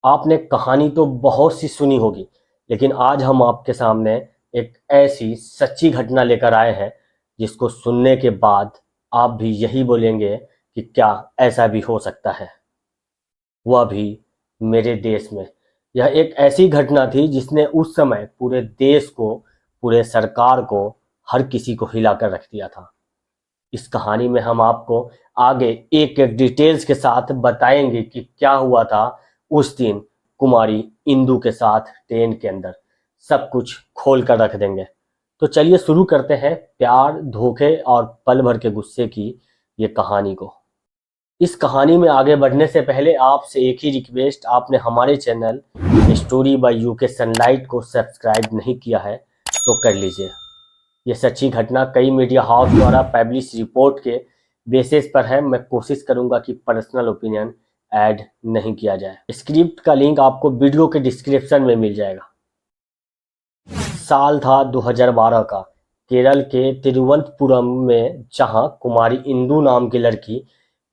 आपने कहानी तो बहुत सी सुनी होगी, लेकिन आज हम आपके सामने एक ऐसी सच्ची घटना लेकर आए हैं जिसको सुनने के बाद आप भी यही बोलेंगे कि क्या ऐसा भी हो सकता है, वह भी मेरे देश में। यह एक ऐसी घटना थी जिसने उस समय पूरे देश को, पूरे सरकार को, हर किसी को हिला कर रख दिया था। इस कहानी में हम आपको आगे एक एक डिटेल्स के साथ बताएंगे कि क्या हुआ था उस दिन कुमारी इंदु के साथ ट्रेन के अंदर। सब कुछ खोल कर रख देंगे। तो चलिए शुरू करते हैं प्यार, धोखे और पल भर के गुस्से की ये कहानी को। इस कहानी में आगे बढ़ने से पहले आपसे एक ही रिक्वेस्ट, आपने हमारे channel story by UK sunlight को सब्सक्राइब नहीं किया है तो कर लीजिए। ये सच्ची घटना कई मीडिया हाउस द्वारा पब्लिश रिपोर्ट के बेसिस पर है। मैं कोशिश करूंगा कि पर्सनल ओपिनियन ऐड नहीं किया जाए। स्क्रिप्ट का लिंक आपको वीडियो के डिस्क्रिप्शन में मिल जाएगा। साल था 2012 का। केरल के तिरुवनंतपुरम में जहां कुमारी इंदु नाम की लड़की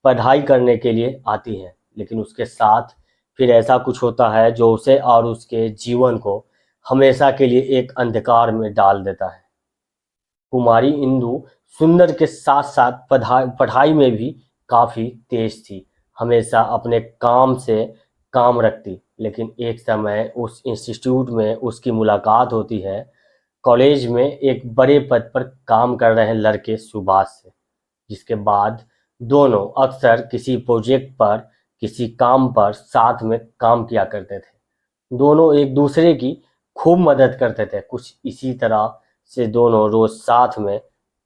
पढ़ाई करने के लिए आती है, लेकिन उसके साथ फिर ऐसा कुछ होता है जो उसे और उसके जीवन को हमेशा के लिए एक अंधकार में डाल देता है। कुमारी इंदु सुंदर के साथ साथ पढ़ाई में भी काफी तेज थी। हमेशा अपने काम से काम रखती। लेकिन एक समय उस इंस्टीट्यूट में उसकी मुलाकात होती है, कॉलेज में एक बड़े पद पर काम कर रहे लड़के सुभाष से। जिसके बाद दोनों अक्सर किसी प्रोजेक्ट पर, किसी काम पर साथ में काम किया करते थे। दोनों एक दूसरे की खूब मदद करते थे। कुछ इसी तरह से दोनों रोज साथ में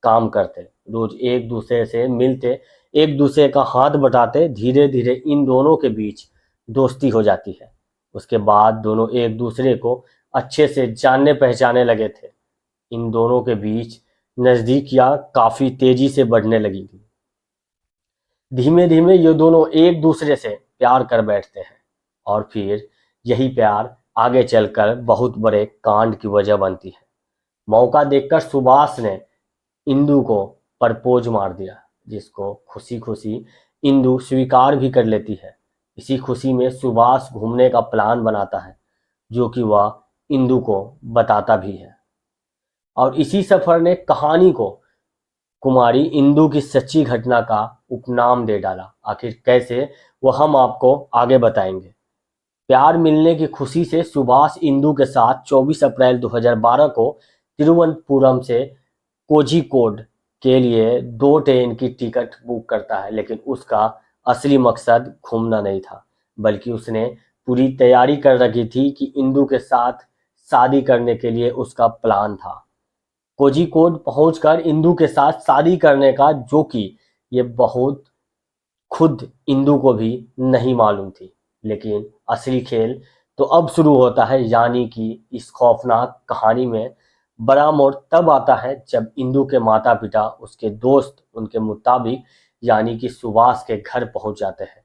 काम करते, रोज एक दूसरे से मिलते, एक दूसरे का हाथ बटाते। धीरे धीरे इन दोनों के बीच दोस्ती हो जाती है। उसके बाद दोनों एक दूसरे को अच्छे से जानने पहचाने लगे थे। इन दोनों के बीच नजदीकियां काफी तेजी से बढ़ने लगी थी। धीमे धीमे ये दोनों एक दूसरे से प्यार कर बैठते हैं और फिर यही प्यार आगे चलकर बहुत बड़े कांड की वजह बनती है। मौका देखकर सुभाष ने इंदु को प्रपोज मार दिया, जिसको खुशी खुशी इंदु स्वीकार भी कर लेती है। इसी खुशी में सुभाष घूमने का प्लान बनाता है, जो कि वह इंदु को बताता भी है। और इसी सफर ने कहानी को कुमारी इंदु की सच्ची घटना का उपनाम दे डाला। आखिर कैसे, वो हम आपको आगे बताएंगे। प्यार मिलने की खुशी से सुभाष इंदु के साथ 24 अप्रैल 2012 को तिरुवनंतपुरम से कोझिकोड के लिए 2 ट्रेन की टिकट बुक करता है। लेकिन उसका असली मकसद घूमना नहीं था, बल्कि उसने पूरी तैयारी कर रखी थी कि इंदु के साथ शादी करने के लिए उसका प्लान था। कोझिकोड पहुंचकर इंदु के साथ शादी करने का, जो कि ये बहुत खुद इंदु को भी नहीं मालूम थी। लेकिन असली खेल तो अब शुरू होता है। यानी कि इस खौफनाक कहानी में बड़ा मोड़ तब आता है जब इंदु के माता पिता, उसके दोस्त उनके मुताबिक यानी कि सुभाष के घर पहुंच जाते हैं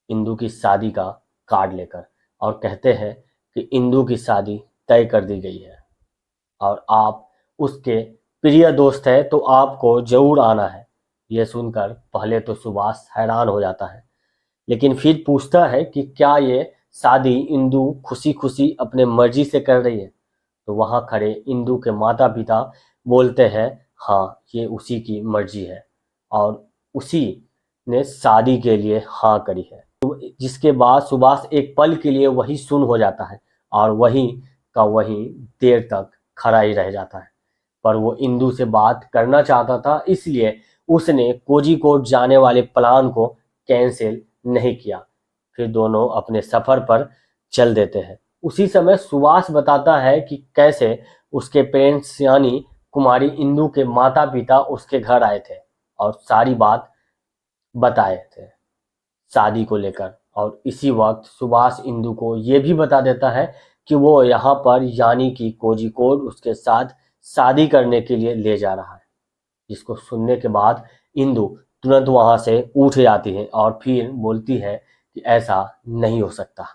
इंदु की शादी का कार्ड लेकर, और कहते हैं कि इंदु की शादी तय कर दी गई है और आप उसके प्रिय दोस्त हैं तो आपको जरूर आना है। यह सुनकर पहले तो सुभाष हैरान हो जाता है, लेकिन फिर पूछता है कि क्या ये शादी इंदु खुशी खुशी अपने मर्जी से कर रही है। तो वहां खड़े इंदु के माता पिता बोलते हैं, हाँ, ये उसी की मर्जी है और उसी ने शादी के हाँ हाँ करी है। तो जिसके बाद सुभाष एक पल के लिए वही सुन हो जाता है और वहीं का वहीं देर तक खड़ा ही रह जाता है। पर वो इंदु से बात करना चाहता था, इसलिए उसने कोझिकोड जाने वाले प्लान को कैंसिल नहीं किया। फिर दोनों अपने सफर पर चल देते हैं। उसी समय सुभाष बताता है कि कैसे उसके पेरेंट्स यानी कुमारी इंदु के माता पिता उसके घर आए थे और सारी बात बताए थे शादी को लेकर। और इसी वक्त सुभाष इंदु को ये भी बता देता है कि वो यहाँ पर यानी कि कोझिकोड उसके साथ शादी करने के लिए ले जा रहा है। जिसको सुनने के बाद इंदु तुरंत वहां से उठ जाती है और फिर बोलती है कि ऐसा नहीं हो सकता।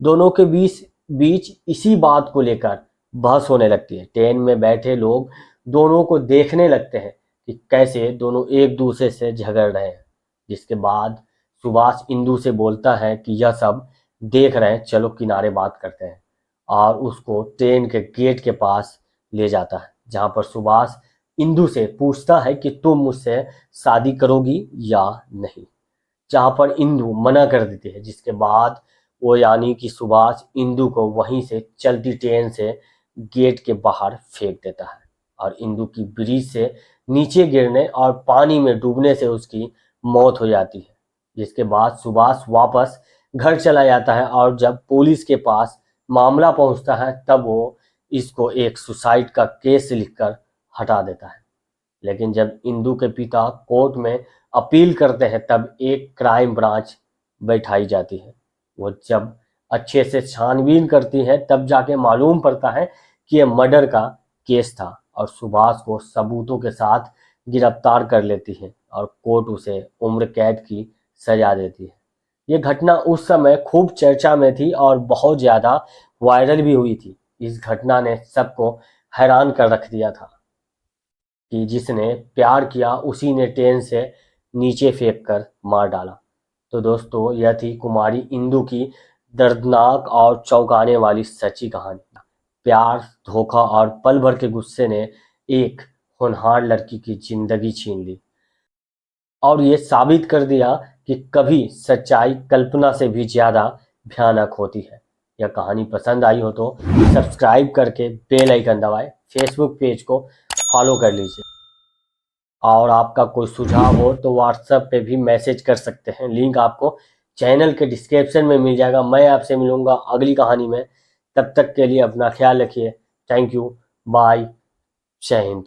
दोनों के बीच बीच इसी बात को लेकर बहस होने लगती है। ट्रेन में बैठे लोग दोनों को देखने लगते हैं कि कैसे दोनों एक दूसरे से झगड़ रहे हैं। जिसके बाद सुभाष इंदु से बोलता है कि यह सब देख रहे हैं, चलो किनारे बात करते हैं। और उसको ट्रेन के गेट के पास ले जाता है, जहां पर सुभाष इंदु से पूछता है कि तुम मुझसे शादी करोगी या नहीं, जहां पर इंदु मना कर देती है। जिसके बाद वो यानी कि सुभाष इंदु को वहीं से चलती ट्रेन से गेट के बाहर फेंक देता है और इंदु की ब्रिज से नीचे गिरने और पानी में डूबने से उसकी मौत हो जाती है। जिसके बाद सुभाष वापस घर चला जाता है और जब पुलिस के पास मामला पहुंचता है तब वो इसको एक सुसाइड का केस लिखकर हटा देता है। लेकिन जब इंदु के पिता कोर्ट में अपील करते हैं तब एक क्राइम ब्रांच बैठाई जाती है। वो जब अच्छे से छानबीन करती है तब जाके मालूम पड़ता है कि ये मर्डर का केस था और सुभाष को सबूतों के साथ गिरफ्तार कर लेती है और कोर्ट उसे उम्र कैद की सजा देती है। ये घटना उस समय खूब चर्चा में थी और बहुत ज़्यादा वायरल भी हुई थी। इस घटना ने सबको हैरान कर रख दिया था कि जिसने प्यार किया उसी ने ट्रेन से नीचे फेंक कर मार डाला। तो दोस्तों, यह थी कुमारी इंदु की दर्दनाक और चौंकाने वाली सच्ची कहानी। प्यार, धोखा और पल भर के गुस्से ने एक होनहार लड़की की जिंदगी छीन ली और ये साबित कर दिया कि कभी सच्चाई कल्पना से भी ज्यादा भयानक होती है। यह कहानी पसंद आई हो तो सब्सक्राइब करके बेल आइकन दबाएं, फेसबुक पेज को फॉलो कर लीजिए और आपका कोई सुझाव हो तो व्हाट्सएप पे भी मैसेज कर सकते हैं। लिंक आपको चैनल के डिस्क्रिप्शन में मिल जाएगा। मैं आपसे मिलूंगा अगली कहानी में। तब तक के लिए अपना ख्याल रखिए। थैंक यू, बाय, जय हिंद।